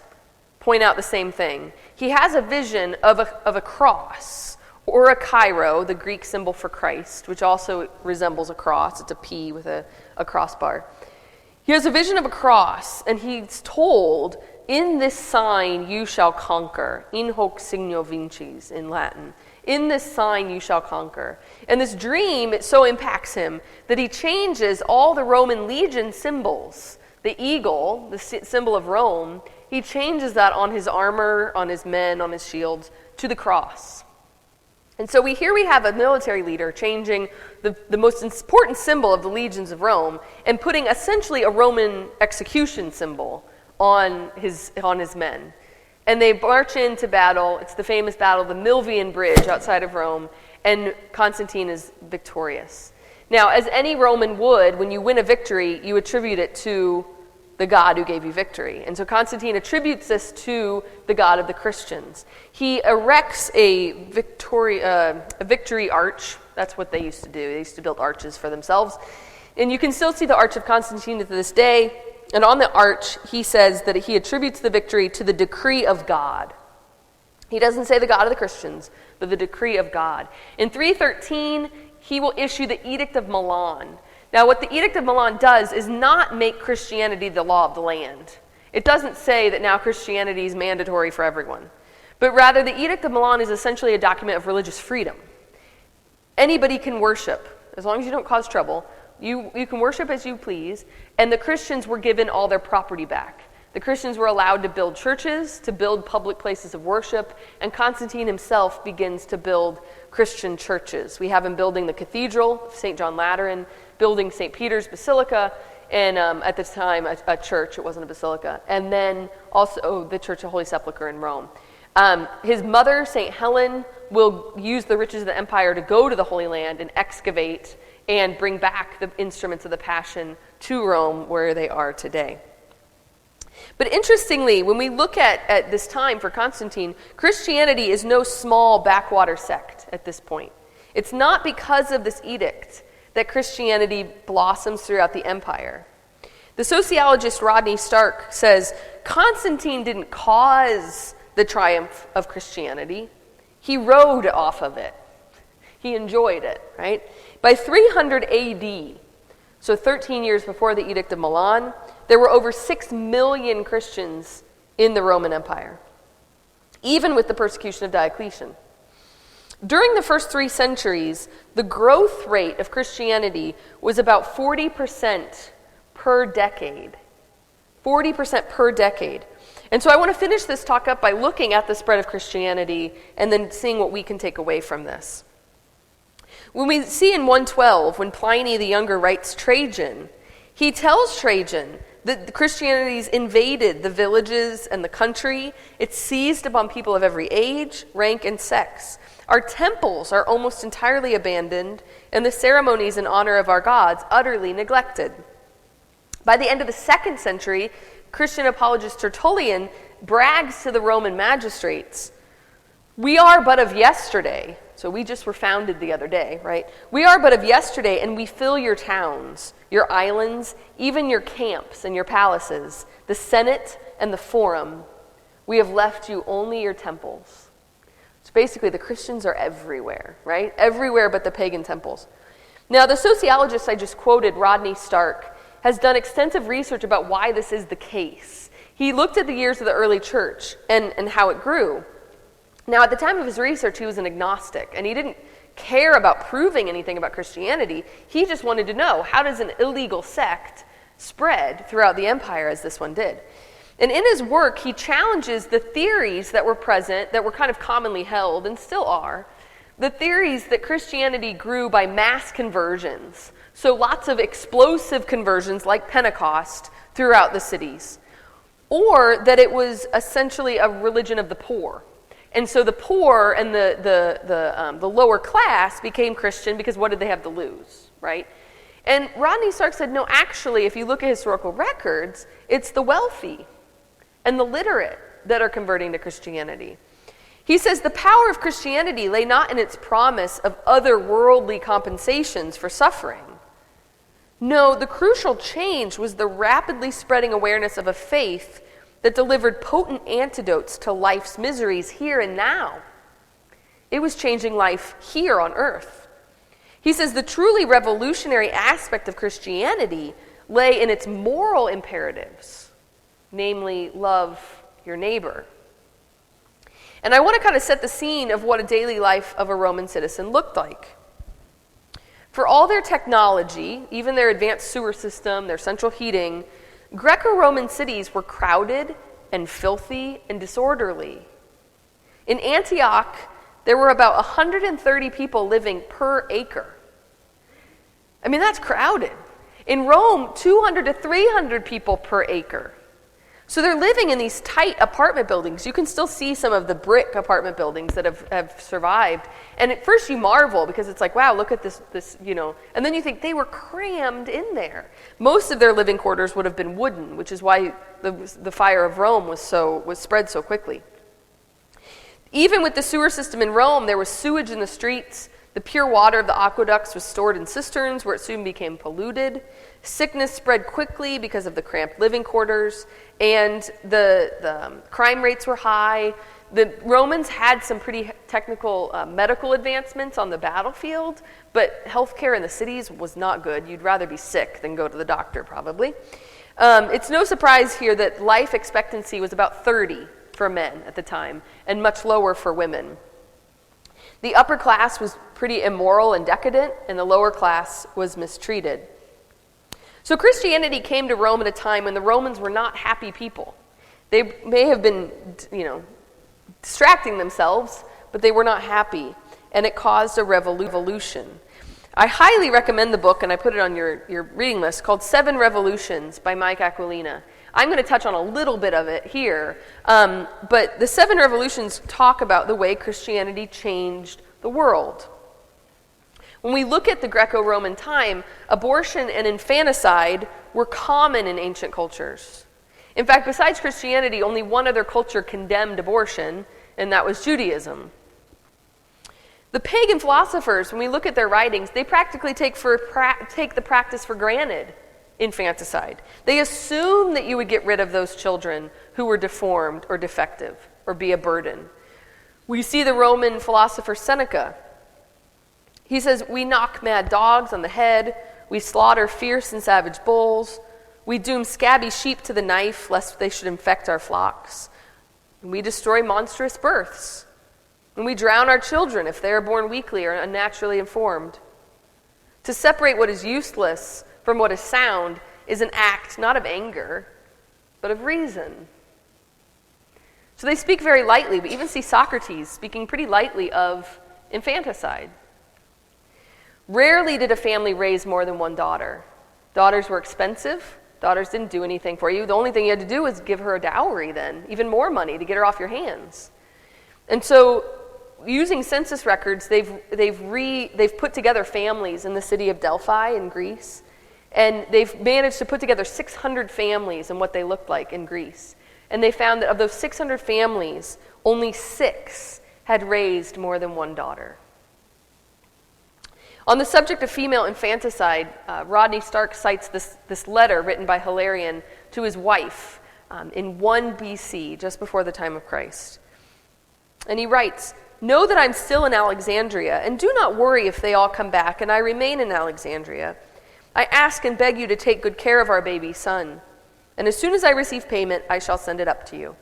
point out the same thing. He has a vision of a cross, or a Cairo, the Greek symbol for Christ, which also resembles a cross. It's a P with a crossbar. He has a vision of a cross, and he's told, in this sign you shall conquer. In hoc signo vinces, in Latin. In this sign you shall conquer. And this dream, it so impacts him that he changes all the Roman legion symbols. The eagle, the symbol of Rome, he changes that on his armor, on his men, on his shields, to the cross. And so we have a military leader changing the most important symbol of the legions of Rome and putting essentially a Roman execution symbol on his men. And they march into battle. It's the famous battle, the Milvian Bridge outside of Rome, and Constantine is victorious. Now, as any Roman would, when you win a victory, you attribute it to the God who gave you victory. And so Constantine attributes this to the God of the Christians. He erects a victory arch. That's what they used to do. They used to build arches for themselves. And you can still see the Arch of Constantine to this day. And on the arch, he says that he attributes the victory to the decree of God. He doesn't say the God of the Christians, but the decree of God. In 313, he will issue the Edict of Milan. Now, what the Edict of Milan does is not make Christianity the law of the land. It doesn't say that now Christianity is mandatory for everyone. But rather, the Edict of Milan is essentially a document of religious freedom. Anybody can worship, as long as you don't cause trouble. You can worship as you please, and the Christians were given all their property back. The Christians were allowed to build churches, to build public places of worship, and Constantine himself begins to build Christian churches. We have him building the Cathedral, St. John Lateran, building St. Peter's Basilica, and at the time a church, it wasn't a basilica, and then also the Church of Holy Sepulchre in Rome. His mother, St. Helen, will use the riches of the empire to go to the Holy Land and excavate and bring back the instruments of the Passion to Rome, where they are today. But interestingly, when we look at this time for Constantine, Christianity is no small backwater sect at this point. It's not because of this edict that Christianity blossoms throughout the empire. The sociologist Rodney Stark says, Constantine didn't cause the triumph of Christianity. He rode off of it. He enjoyed it, right? By 300 AD, so 13 years before the Edict of Milan, there were over 6 million Christians in the Roman Empire, even with the persecution of Diocletian. During the first 3 centuries, the growth rate of Christianity was about 40% per decade. 40% per decade. And so I want to finish this talk up by looking at the spread of Christianity and then seeing what we can take away from this. When we see in 112, when Pliny the Younger writes Trajan, he tells Trajan that Christianity's invaded the villages and the country. It's seized upon people of every age, rank, and sex. Our temples are almost entirely abandoned, and the ceremonies in honor of our gods utterly neglected. By the end of the 2nd century, Christian apologist Tertullian brags to the Roman magistrates, "We are but of yesterday." So we just were founded the other day, right? "We are but of yesterday, and we fill your towns, your islands, even your camps and your palaces, the Senate and the Forum. We have left you only your temples." So basically, the Christians are everywhere, right? Everywhere but the pagan temples. Now, the sociologist I just quoted, Rodney Stark, has done extensive research about why this is the case. He looked at the years of the early church and how it grew. Now, at the time of his research, he was an agnostic, and he didn't care about proving anything about Christianity. He just wanted to know, how does an illegal sect spread throughout the empire as this one did? And in his work, he challenges the theories that were present, that were kind of commonly held, and still are, the theories that Christianity grew by mass conversions. So lots of explosive conversions like Pentecost throughout the cities. Or that it was essentially a religion of the poor. And so the poor and the lower class became Christian because what did they have to lose, right? And Rodney Stark said, no, actually, if you look at historical records, it's the wealthy and the literate that are converting to Christianity. He says the power of Christianity lay not in its promise of otherworldly compensations for suffering. No, the crucial change was the rapidly spreading awareness of a faith that delivered potent antidotes to life's miseries here and now. It was changing life here on earth. He says the truly revolutionary aspect of Christianity lay in its moral imperatives, namely, love your neighbor. And I want to kind of set the scene of what a daily life of a Roman citizen looked like. For all their technology, even their advanced sewer system, their central heating, Greco-Roman cities were crowded and filthy and disorderly. In Antioch, there were about 130 people living per acre. I mean, that's crowded. In Rome, 200 to 300 people per acre. So they're living in these tight apartment buildings. You can still see some of the brick apartment buildings that have survived. And at first you marvel because it's like, wow, look at this, and then you think they were crammed in there. Most of their living quarters would have been wooden, which is why the fire of Rome was spread so quickly. Even with the sewer system in Rome, there was sewage in the streets. The pure water of the aqueducts was stored in cisterns where it soon became polluted. Sickness spread quickly because of the cramped living quarters, and the crime rates were high. The Romans had some pretty technical medical advancements on the battlefield, but healthcare in the cities was not good. You'd rather be sick than go to the doctor, probably. It's no surprise here that life expectancy was about 30 for men at the time, and much lower for women. The upper class was pretty immoral and decadent, and the lower class was mistreated. So Christianity came to Rome at a time when the Romans were not happy people. They may have been, distracting themselves, but they were not happy, and it caused a revolution. I highly recommend the book, and I put it on your reading list, called 7 Revolutions by Mike Aquilina. I'm going to touch on a little bit of it here. But the 7 revolutions talk about the way Christianity changed the world. When we look at the Greco-Roman time, abortion and infanticide were common in ancient cultures. In fact, besides Christianity, only one other culture condemned abortion, and that was Judaism. The pagan philosophers, when we look at their writings, they practically take the practice for granted, infanticide. They assume that you would get rid of those children who were deformed or defective or be a burden. We see the Roman philosopher Seneca. He says, "We knock mad dogs on the head, we slaughter fierce and savage bulls, we doom scabby sheep to the knife lest they should infect our flocks. We destroy monstrous births, and we drown our children if they are born weakly or unnaturally informed. To separate what is useless from what is sound is an act not of anger, but of reason." So they speak very lightly. We even see Socrates speaking pretty lightly of infanticide. Rarely did a family raise more than one daughter. Daughters were expensive. Daughters didn't do anything for you. The only thing you had to do was give her a dowry then, even more money to get her off your hands. And so using census records, they've put together families in the city of Delphi in Greece, and they've managed to put together 600 families and what they looked like in Greece. And they found that of those 600 families, only 6 had raised more than one daughter. On the subject of female infanticide, Rodney Stark cites this letter written by Hilarion to his wife in 1 BC, just before the time of Christ. And he writes, "Know that I'm still in Alexandria, and do not worry if they all come back and I remain in Alexandria. I ask and beg you to take good care of our baby son, and as soon as I receive payment, I shall send it up to you.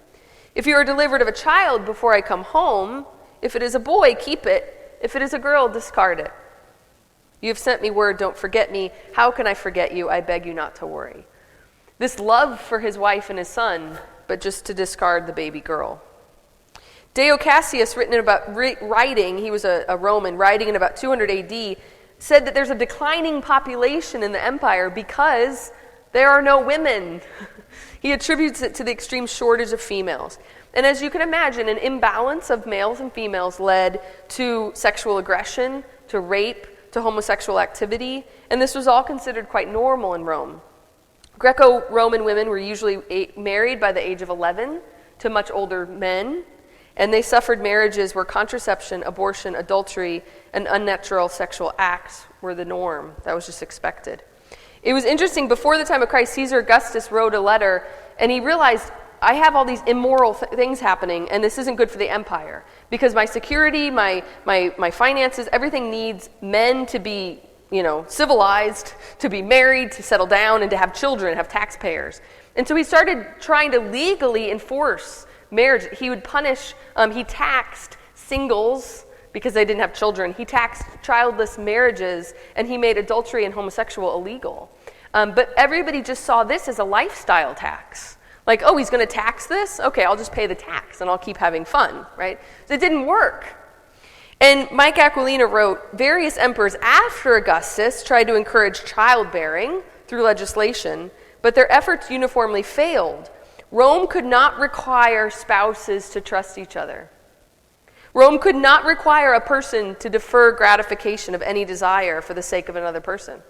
If you are delivered of a child before I come home, if it is a boy, keep it. If it is a girl, discard it. You have sent me word, don't forget me. How can I forget you? I beg you not to worry." This love for his wife and his son, but just to discard the baby girl. Dio Cassius, he was a Roman, writing in about 200 AD, said that there's a declining population in the empire because there are no women. He attributes it to the extreme shortage of females. And as you can imagine, an imbalance of males and females led to sexual aggression, to rape, to homosexual activity, and this was all considered quite normal in Rome. Greco-Roman women were usually married by the age of 11 to much older men, and they suffered marriages where contraception, abortion, adultery, and unnatural sexual acts were the norm. That was just expected. It was interesting, before the time of Christ, Caesar Augustus wrote a letter, and he realized, I have all these immoral things happening, and this isn't good for the empire. Because my security, my finances, everything needs men to be, civilized, to be married, to settle down, and to have children, have taxpayers. And so he started trying to legally enforce marriage. He would punish, he taxed singles because they didn't have children. He taxed childless marriages, and he made adultery and homosexual illegal. But everybody just saw this as a lifestyle tax. Like, oh, he's going to tax this? Okay, I'll just pay the tax and I'll keep having fun, right? So it didn't work. And Mike Aquilina wrote, various emperors after Augustus tried to encourage childbearing through legislation, but their efforts uniformly failed. Rome could not require spouses to trust each other. Rome could not require a person to defer gratification of any desire for the sake of another person.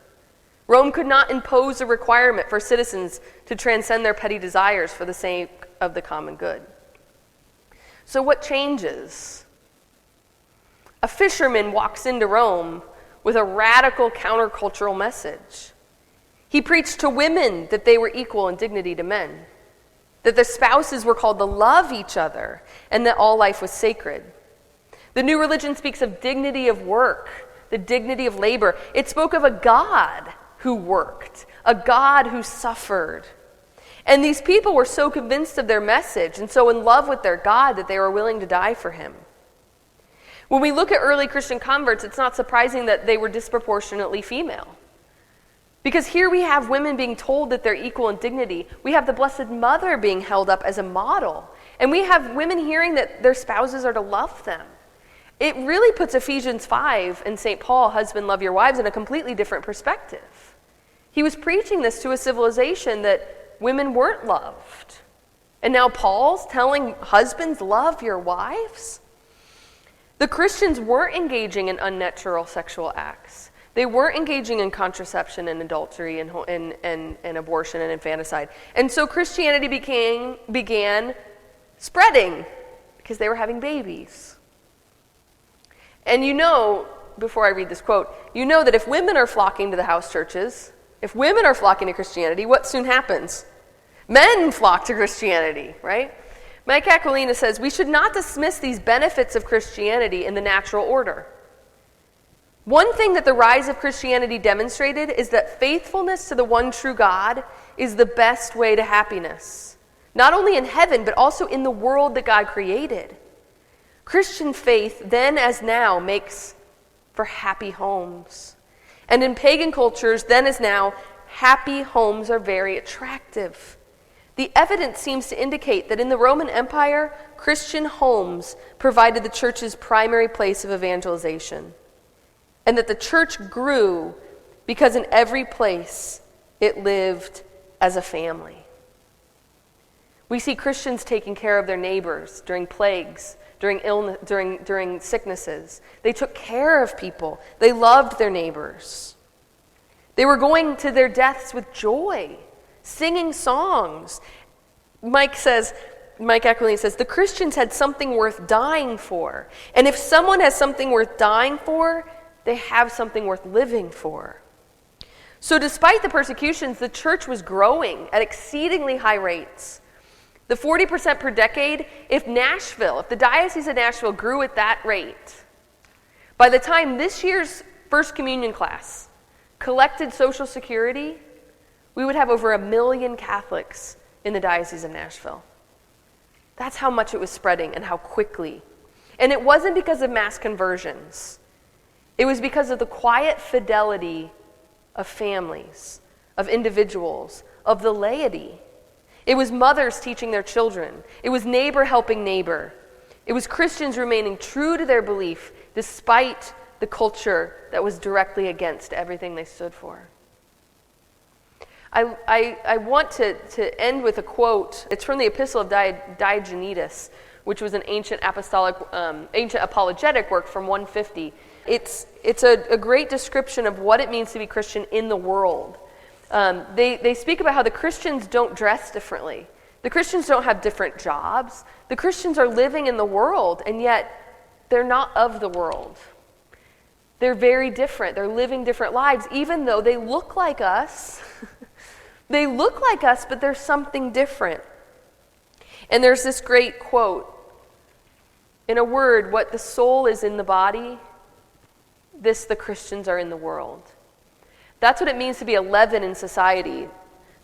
Rome could not impose a requirement for citizens to transcend their petty desires for the sake of the common good. So what changes? A fisherman walks into Rome with a radical countercultural message. He preached to women that they were equal in dignity to men, that the spouses were called to love each other, and that all life was sacred. The new religion speaks of dignity of work, the dignity of labor. It spoke of a God who worked, a God who suffered. And these people were so convinced of their message and so in love with their God that they were willing to die for him. When we look at early Christian converts, it's not surprising that they were disproportionately female. Because here we have women being told that they're equal in dignity. We have the Blessed Mother being held up as a model. And we have women hearing that their spouses are to love them. It really puts Ephesians 5 and St. Paul, husband, love your wives, in a completely different perspective. He was preaching this to a civilization that women weren't loved. And now Paul's telling husbands, love your wives? The Christians weren't engaging in unnatural sexual acts. They weren't engaging in contraception and adultery and abortion and infanticide. And so Christianity began spreading because they were having babies. And before I read this quote, that if women are flocking to the house churches, if women are flocking to Christianity, what soon happens? Men flock to Christianity, right? Mike Aquilina says, we should not dismiss these benefits of Christianity in the natural order. One thing that the rise of Christianity demonstrated is that faithfulness to the one true God is the best way to happiness, not only in heaven, but also in the world that God created. Christian faith, then as now, makes for happy homes. And in pagan cultures, then as now, happy homes are very attractive. The evidence seems to indicate that in the Roman Empire, Christian homes provided the church's primary place of evangelization, and that the church grew because in every place it lived as a family. We see Christians taking care of their neighbors during plagues, during illness, during sicknesses. They took care of people. They loved their neighbors. They were going to their deaths with joy, singing songs. Mike Aquilina says, the Christians had something worth dying for. And if someone has something worth dying for, they have something worth living for. So despite the persecutions, the church was growing at exceedingly high rates. The 40% per decade, if the Diocese of Nashville grew at that rate, by the time this year's First Communion class collected Social Security, we would have over 1 million Catholics in the Diocese of Nashville. That's how much it was spreading and how quickly. And it wasn't because of mass conversions. It was because of the quiet fidelity of families, of individuals, of the laity. It was mothers teaching their children. It was neighbor helping neighbor. It was Christians remaining true to their belief despite the culture that was directly against everything they stood for. I want to end with a quote. It's from the Epistle of Diogenetus, which was an ancient apologetic work from 150. It's a great description of what it means to be Christian in the world. They speak about how the Christians don't dress differently. The Christians don't have different jobs. The Christians are living in the world, and yet they're not of the world. They're very different. They're living different lives, even though they look like us. They look like us, but there's something different. And there's this great quote. In a word, what the soul is in the body, this the Christians are in the world. That's what it means to be a leaven in society.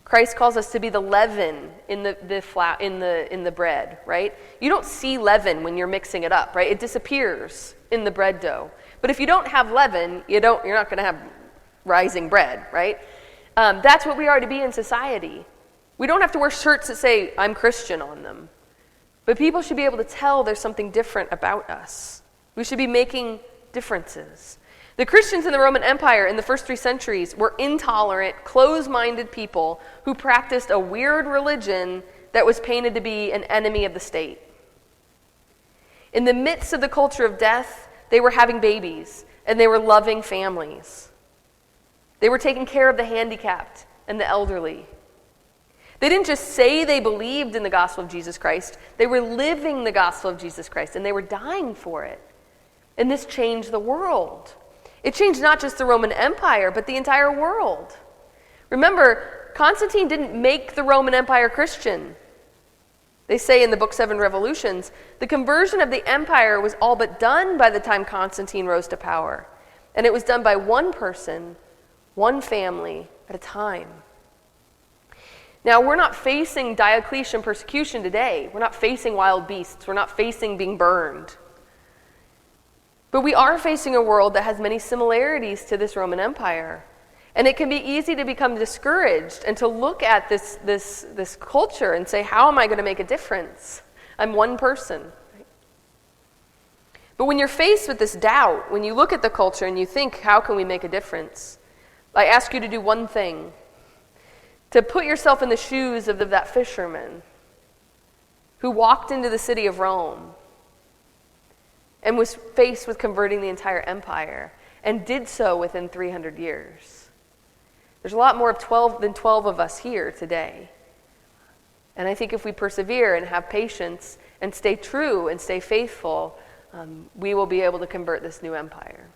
Christ calls us to be the leaven in the bread, right? You don't see leaven when you're mixing it up, right? It disappears in the bread dough. But if you don't have leaven, you're not going to have rising bread, right? That's what we are to be in society. We don't have to wear shirts that say, I'm Christian on them. But people should be able to tell there's something different about us. We should be making differences. The Christians in the Roman Empire in the first 3 centuries were intolerant, close-minded people who practiced a weird religion that was painted to be an enemy of the state. In the midst of the culture of death, they were having babies, and they were loving families. They were taking care of the handicapped and the elderly. They didn't just say they believed in the gospel of Jesus Christ. They were living the gospel of Jesus Christ, and they were dying for it. And this changed the world. It changed not just the Roman Empire, but the entire world. Remember, Constantine didn't make the Roman Empire Christian. They say in the book 7 Revolutions, the conversion of the empire was all but done by the time Constantine rose to power. And it was done by one person, one family at a time. Now, we're not facing Diocletian persecution today. We're not facing wild beasts. We're not facing being burned. But we are facing a world that has many similarities to this Roman Empire. And it can be easy to become discouraged and to look at this culture and say, how am I going to make a difference? I'm one person. But when you're faced with this doubt, when you look at the culture and you think, how can we make a difference? I ask you to do one thing. To put yourself in the shoes of that fisherman who walked into the city of Rome and was faced with converting the entire empire, and did so within 300 years. There's a lot more than 12 of us here today. And I think if we persevere and have patience and stay true and stay faithful, we will be able to convert this new empire.